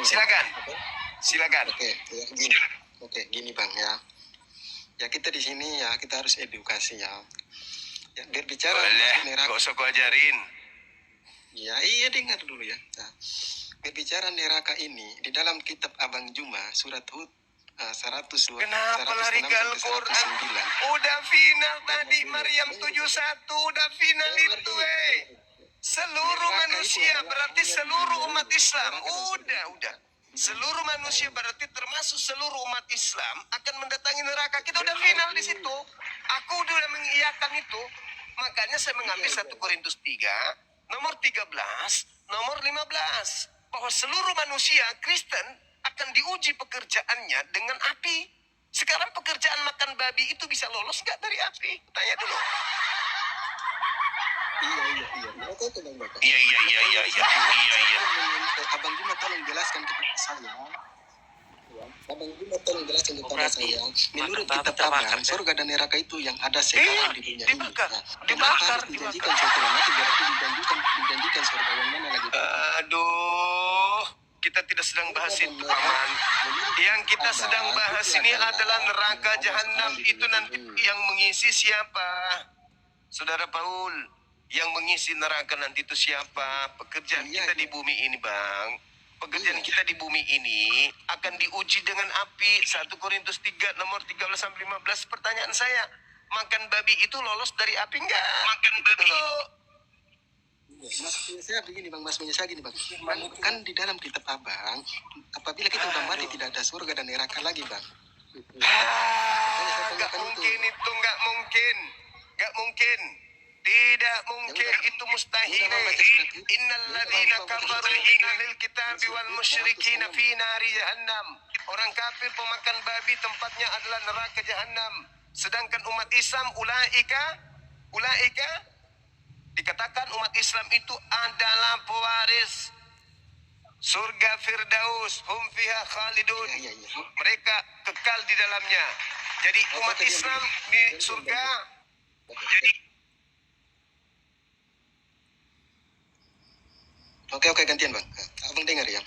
Silakan. Silakan. Oke, gini Bang ya. Ya kita di sini ya kita harus edukasi ya. Ya berbicara neraka. Gak usah ku ajarin. Ya iya dengar dulu ya. Nah, berbicara neraka ini di dalam kitab Abang Juma surat Hud 102. Kenapa lari ke Al-Quran? Udah final tadi Maryam 71 udah final itu Seluruh manusia berarti seluruh umat Islam. Udah. Seluruh manusia berarti termasuk seluruh umat Islam akan mendatangi neraka. Kita udah final di situ. Aku udah mengiyakan itu. Makanya saya mengambil 1 Korintus 3, nomor 13, nomor 15. Bahwa seluruh manusia Kristen akan diuji pekerjaannya dengan api. Sekarang pekerjaan makan babi itu bisa lolos nggak dari api? Tanya dulu. Iya. Abang Juma tolong jelaskan kepada saya. Menurut kitab Abang, surga dan neraka itu yang ada sekarang di dunia ini. Dibakar. Dijanjikan setelah mati berarti dijanjikan surga yang mana lagi? Aduh, kita tidak sedang bahas itu, Paman. Yang kita sedang bahas ini adalah neraka jahanam. Itu nanti yang mengisi siapa? Saudara Paul, yang mengisi neraka nanti itu siapa? Pekerjaan kita di bumi ini, Bang. Pekerjaan kita di bumi ini akan diuji dengan api. 1 Korintus 3 nomor 13-15. Pertanyaan saya, makan babi itu lolos dari api enggak? Makan babi. Maksudnya saya begini Bang, kan di dalam kitab Abang, apabila kita sudah mati tidak ada surga dan neraka lagi Bang. Enggak mungkin itu, enggak mungkin. Tidak mungkin, itu mustahil. Innalladzina kafaru min ahlil kitabi wal musyrikina fi nari jahannam. Orang kafir pemakan babi tempatnya adalah neraka jahannam. Sedangkan umat Islam ulaika dikatakan umat Islam itu adalah pewaris surga Firdaus, hum fiha khalidun. Mereka kekal di dalamnya. Jadi umat Islam di surga. Oke, gantian Bang. Abang dengar ya.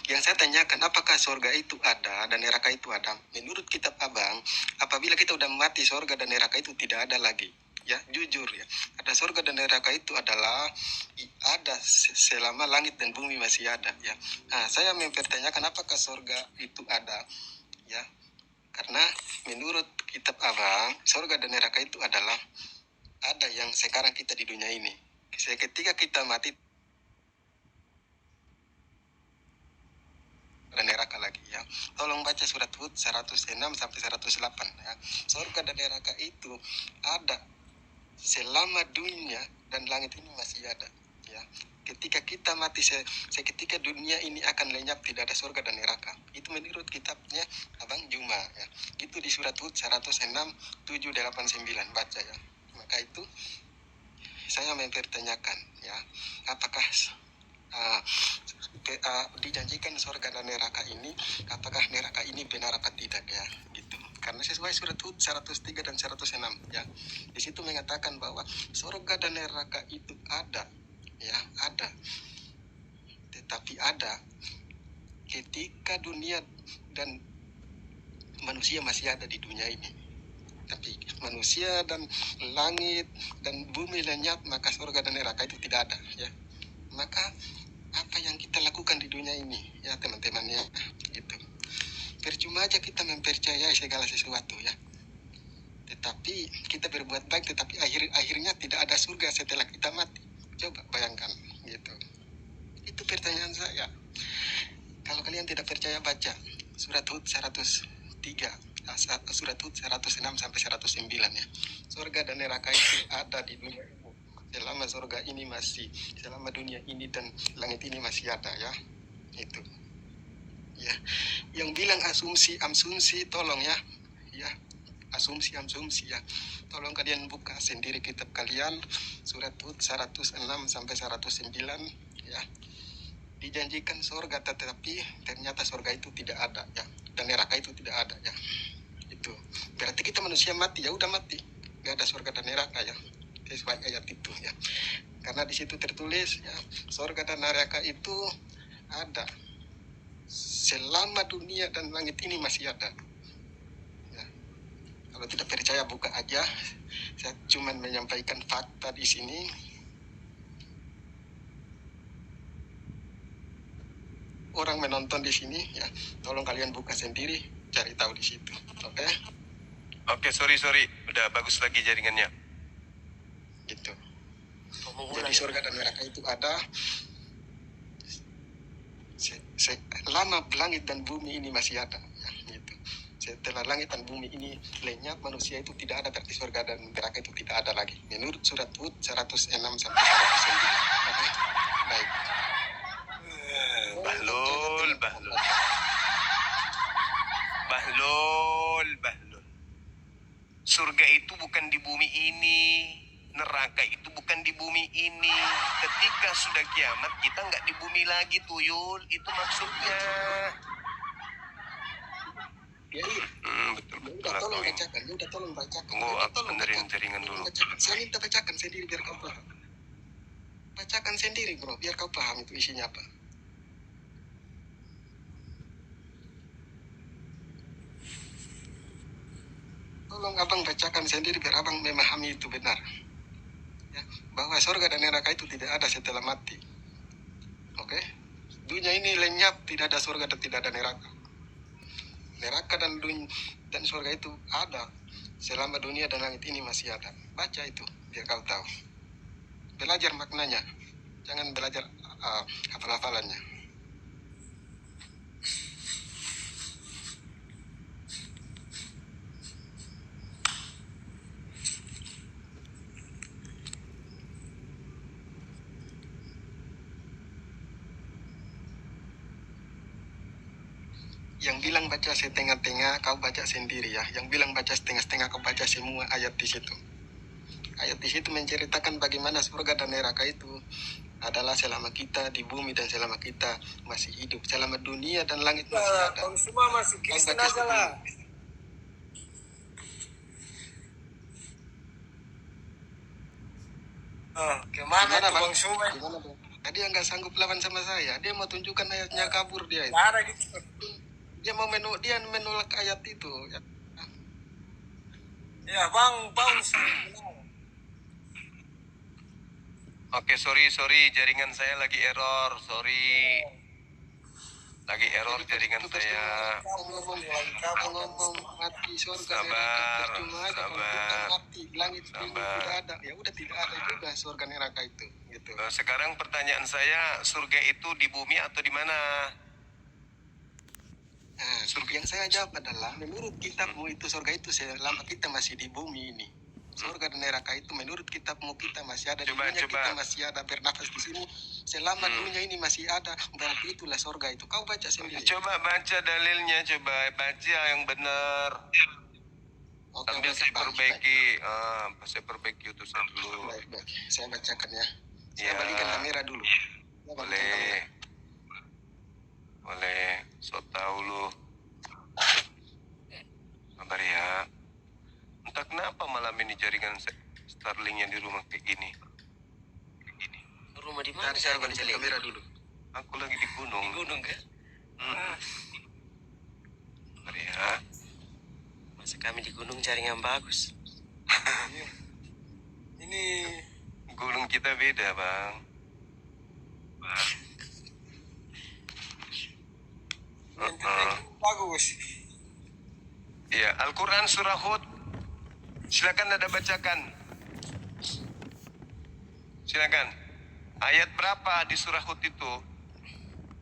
Yang saya tanyakan, apakah surga itu ada dan neraka itu ada? Menurut kitab Abang, apabila kita udah mati, surga dan neraka itu tidak ada lagi. Ya, jujur ya. Ada surga dan neraka itu adalah ada selama langit dan bumi masih ada ya. Nah, saya mempertanyakan apakah surga itu ada ya. Karena menurut kitab Abang, surga dan neraka itu adalah ada yang sekarang kita di dunia ini. Ketika kita mati dan neraka lagi ya. Tolong baca surat Hud 106 sampai 108 ya. Surga dan neraka itu ada selama dunia dan langit ini masih ada ya. Ketika kita mati seketika dunia ini akan lenyap, tidak ada surga dan neraka. Itu menurut kitabnya Abang Juma ya. Itu di surat Hud 106 7 8 9 baca ya. Maka itu saya mempertanyakan ya, apakah dijanjikan surga dan neraka ini, apakah neraka ini benar apa tidak ya gitu. Karena sesuai surat Hud 103 dan 106 ya, di situ mengatakan bahwa surga dan neraka itu ada ya, ada, tetapi ada ketika dunia dan manusia masih ada di dunia ini. Tapi manusia dan langit dan bumi lenyap, maka surga dan neraka itu tidak ada ya. Maka apa yang kita lakukan di dunia ini ya teman-teman ya gitu. Percuma aja kita mempercayai segala sesuatu ya. Tetapi kita berbuat baik, tetapi akhirnya tidak ada surga setelah kita mati. Coba bayangkan gitu. Itu pertanyaan saya. Kalau kalian tidak percaya, baca surat Hud 103, surat Hud 106 sampai 109 ya. Surga dan neraka itu ada di dunia selama surga ini masih, selama dunia ini dan langit ini masih ada ya. Itu ya. Yang bilang asumsi tolong ya asumsi ya, tolong kalian buka sendiri kitab kalian surat Hud 106 sampai 109 ya. Dijanjikan surga tetapi ternyata surga itu tidak ada ya, dan neraka itu tidak ada ya. Itu berarti kita manusia mati ya, udah mati, nggak ada surga dan neraka ya, sesuai ayat itu ya. Karena di situ tertulis ya, surga dan neraka itu ada selama dunia dan langit ini masih ada. Ya. Kalau tidak percaya buka aja. Saya cuma menyampaikan fakta di sini. Orang menonton di sini ya, tolong kalian buka sendiri, cari tahu di situ. Oke? Oke, sorry. Udah bagus lagi jaringannya. Gitu. Jadi surga dan neraka itu ada selama langit dan bumi ini masih ada. Ya, gitu. Setelah langit dan bumi ini lenyap, manusia itu tidak ada, berarti surga dan neraka itu tidak ada lagi. Menurut surat Hud 106 sampai 109. Oke? Baik. Bahlul. Surga itu bukan di bumi ini. Neraka itu bukan di bumi ini. Ketika sudah kiamat, kita nggak di bumi lagi, Tuyul. Itu maksudnya. Ya, iya. Betul. Udah tolong bacakan. Tunggu, aku benerin jaringan dulu. Saya minta bacakan sendiri biar kau paham. Bacakan sendiri, bro, biar kau paham itu isinya apa. Tolong abang bacakan sendiri biar abang memahami itu benar. Ya, bahwa surga dan neraka itu tidak ada setelah mati. Oke? Dunia ini lenyap, tidak ada surga dan tidak ada neraka. Neraka dan surga itu ada selama dunia dan langit ini masih ada. Baca itu biar kau tahu. Belajar maknanya, jangan belajar hafal-hafalannya. Yang bilang baca setengah-tengah, kau baca sendiri ya. Yang bilang baca setengah-setengah, kau baca semua ayat di situ. Ayat di situ menceritakan bagaimana surga dan neraka itu adalah selama kita di bumi dan selama kita masih hidup, selama dunia dan langit masih ada. Kau semua masih Kristen aja lah. Kemana tuh Bang? Bang Sumai? Gimana, Bang? Tadi yang nggak sanggup lawan sama saya, dia mau tunjukkan ayatnya, kabur dia. Nggak ada gitu. Dia menolak ayat itu. Ya. Ya Bang. Oke, sorry. Jaringan saya lagi error. Sorry. Lagi error jaringan saya. Ngomong mati surga Sabar. mati langit tidak ada, ya udah tidak ada juga surga neraka itu gitu. Sekarang pertanyaan saya, surga itu di bumi atau di mana? Nah, surga yang saya jawab adalah menurut kitabmu itu surga itu selama kita masih di bumi ini. Surga dan neraka itu menurut kitabmu kita masih ada di dunia, kita masih ada bernafas di sini. Selama dunia ini masih ada, berarti itulah surga itu. Kau baca sendiri. Coba baca dalilnya, coba baca yang benar. Sambil saya perbaiki, saya perbaiki utusan dulu. Baik. Saya bacakan ya. Saya balikan kamera dulu. Boleh. So tahu lu. Sabar ya. Entah kenapa malam ini jaringan Starlinknya di rumah kayak gini. Rumah di mana? Saya balikan kamera dulu. Aku lagi di gunung. Di gunung kan? Sabar ya. Masa kami di gunung jaringan bagus. Ini Gunung kita beda, Bang. bagus. Iya, Al-Quran surah Hud. Silakan Anda bacakan. Silakan. Ayat berapa di surah Hud itu?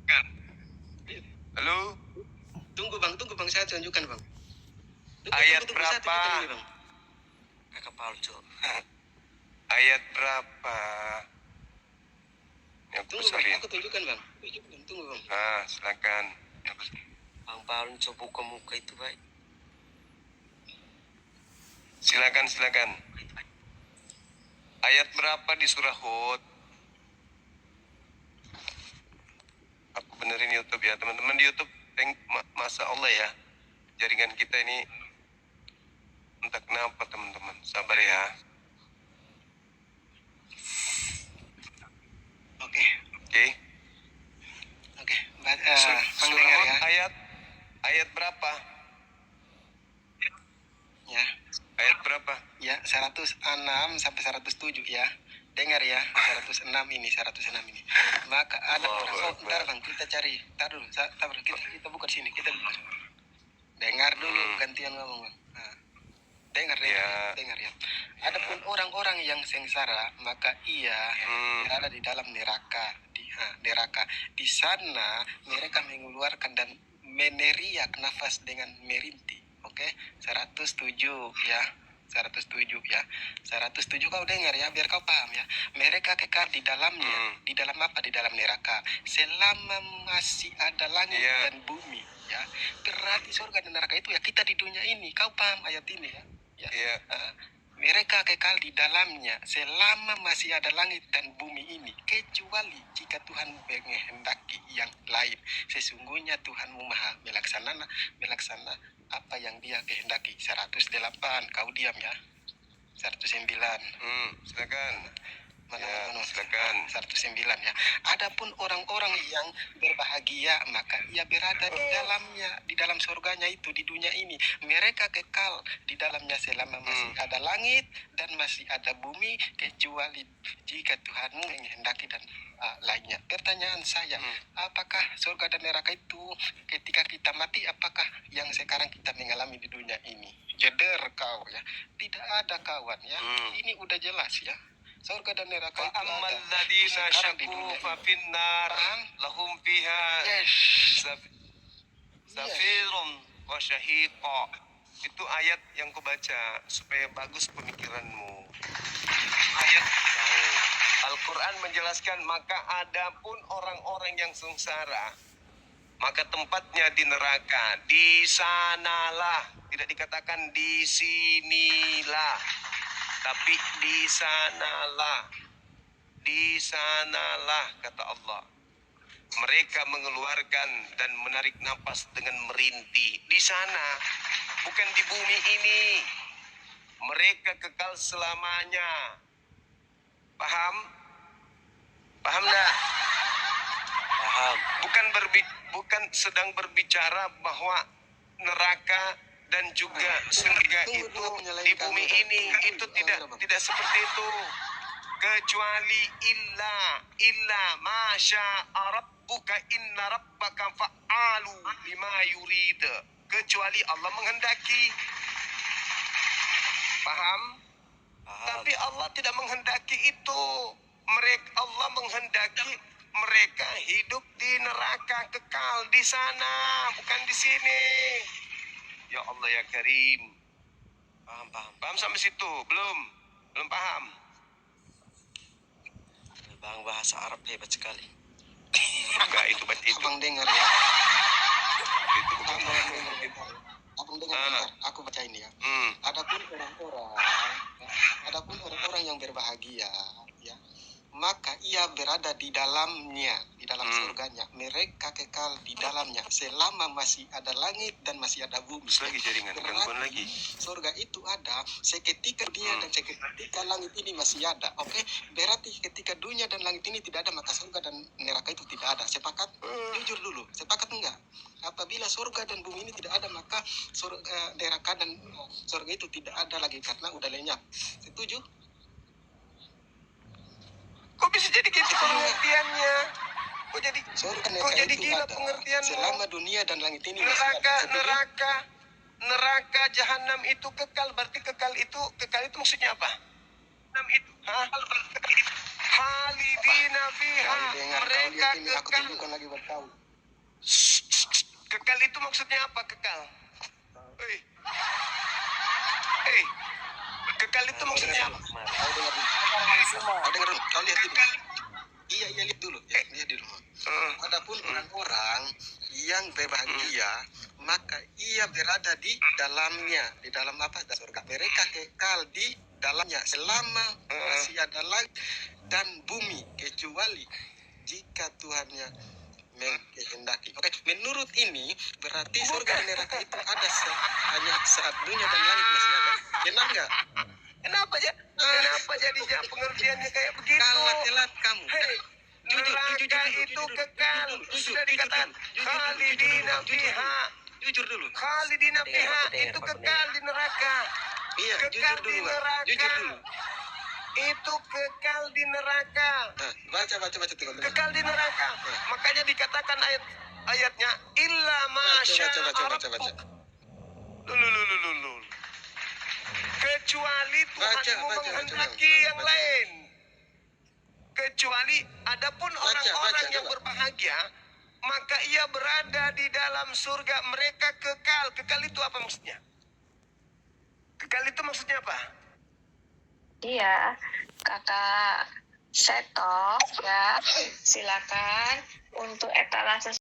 Kan? Halo? Tunggu bang, saya tunjukkan bang. Ayat berapa? Kakak Palco. Ayat berapa? Ini aku Tunggu bang, besarin. aku tunjukkan bang. Tunggu bang. Silakan. Bang Palco buka muka itu baik. Silakan. Ayat berapa di surah Hud? Aku benerin YouTube ya, teman-teman di YouTube. Masa Allah ya, jaringan kita ini entah kenapa teman-teman. Sabar ya. Oke. Oke. Pendengar ya. Ayat 106 sampai 107 ya. Dengar ya, 106 ini, 106 ini. Maka ada orang, bentar bang, kita cari. Tar dulu, kita buka di sini, kita buka. Dengar dulu, gantian ngomong bang. Nah, dengar ya. Adapun orang-orang yang sengsara, maka ia berada di dalam neraka. Neraka. Di sana mereka mengeluarkan dan meneriak nafas dengan merintih. Oke, 107 ya. 107 ya. 107 kau dengar ya, biar kau paham ya. Mereka kekal di dalamnya. Di dalam apa? Di dalam neraka. Selama masih ada langit dan bumi ya. Berarti surga dan neraka itu ya kita di dunia ini. Kau paham ayat ini ya? Ya. Mereka kekal di dalamnya selama masih ada langit dan bumi ini, kecuali jika Tuhan menghendaki yang lain. Sesungguhnya Tuhanmu maha melaksana apa yang dia kehendaki. 108, kau diam ya. 109. Silakan. Silakan. 109 ya. Adapun orang-orang yang berbahagia, maka ia berada di dalamnya, di dalam surganya itu di dunia ini. Mereka kekal di dalamnya selama masih ada langit dan masih ada bumi, kecuali jika Tuhanmu menghendaki dan lainnya. Pertanyaan saya, apakah surga dan neraka itu ketika kita mati, apakah yang sekarang kita mengalami di dunia ini? Jeder kau ya. Tidak ada kawan ya. Ini udah jelas ya. Surga dan neraka itu Ammal ada ladina sekarang di syaku dunia fa ini. finnar Paham? lahum fiha zafirun wa syahiqa. Itu ayat yang ku baca supaya bagus pemikiranmu. Ayat Al-Quran menjelaskan, maka adapun orang-orang yang sengsara, maka tempatnya di neraka. Di sanalah, tidak dikatakan di sinilah, tapi di sanalah kata Allah. Mereka mengeluarkan dan menarik napas dengan merintih. Di sana, bukan di bumi ini. Mereka kekal selamanya. Paham? Paham enggak? Paham. Bukan sedang berbicara bahwa neraka dan juga surga itu di bumi ini. Itu tidak seperti itu. Kecuali illa masya rabbuka inna rabbaka fa'alu lima yurid. Kecuali Allah menghendaki. Paham? Tapi Allah tidak menghendaki itu. Allah menghendaki mereka hidup di neraka, kekal di sana, bukan di sini. Ya Allah ya Karim. Paham sampai situ? Belum paham? Bang, bahasa Arab hebat sekali. Enggak, itu Abang dengar ya. itu bukan. Abang dengar bentar, aku baca ini ya. Adapun orang-orang yang berbahagia ya, maka ia berada di dalamnya, di dalam surganya. Mereka kekal di dalamnya selama masih ada langit dan masih ada bumi. Lagi jaringan, gangguan lagi. Surga itu ada seketika dia dan seketika langit ini masih ada. Oke, berarti ketika dunia dan langit ini tidak ada, maka surga dan neraka itu tidak ada. Sepakat? Jujur dulu, sepakat enggak? Apabila surga dan bumi ini tidak ada, maka neraka dan surga itu tidak ada lagi karena udah lenyap. Setuju? Kok bisa jadi gitu pengertiannya? Kok jadi itu gila ada pengertianmu? selama dunia dan langit ini masih ada. Setuju? Neraka jahanam itu kekal, berarti kekal itu maksudnya apa? Jahanam itu halidina fiha, Kau dengar, kau mereka lihat ini, aku kekal. tunjukkan lagi buat kau. Kekal itu maksudnya apa kekal? Kekal itu maksudnya apa? Kau dengar dulu, kau lihat dulu. Iya, lihat dulu. Lihat dulu. Adapun orang-orang yang berbahagia, maka ia berada di dalamnya. Di dalam apa? Surga. Mereka kekal di dalamnya selama masih ada langit dan bumi, kecuali jika Tuhannya menghendaki. Oke, menurut ini berarti surga dan neraka itu ada hanya saat dunia dan langit masih ada. Benar nggak? Kenapa jadi pengertiannya kayak begitu? Kalah telat kamu. Hei, neraka itu kekal. Sudah dikatakan khalidina fiha. Jujur dulu. Khalidina fiha itu kekal di neraka. Iya, Kekal jujur di dulu, Bang. neraka. Jujur dulu. Itu kekal di neraka. Nah, baca tuh. Kekal di neraka. Makanya dikatakan ayatnya illa masya Baca. rabbuk. Lulu. Kecuali Tuhanmu Baca, menghendaki yang baca. lain. Kecuali adapun orang-orang yang coba. berbahagia, maka ia berada di dalam surga, mereka kekal. Kekal itu apa maksudnya? Kekal itu maksudnya apa? Iya, kakak Seto ya, silakan untuk etalase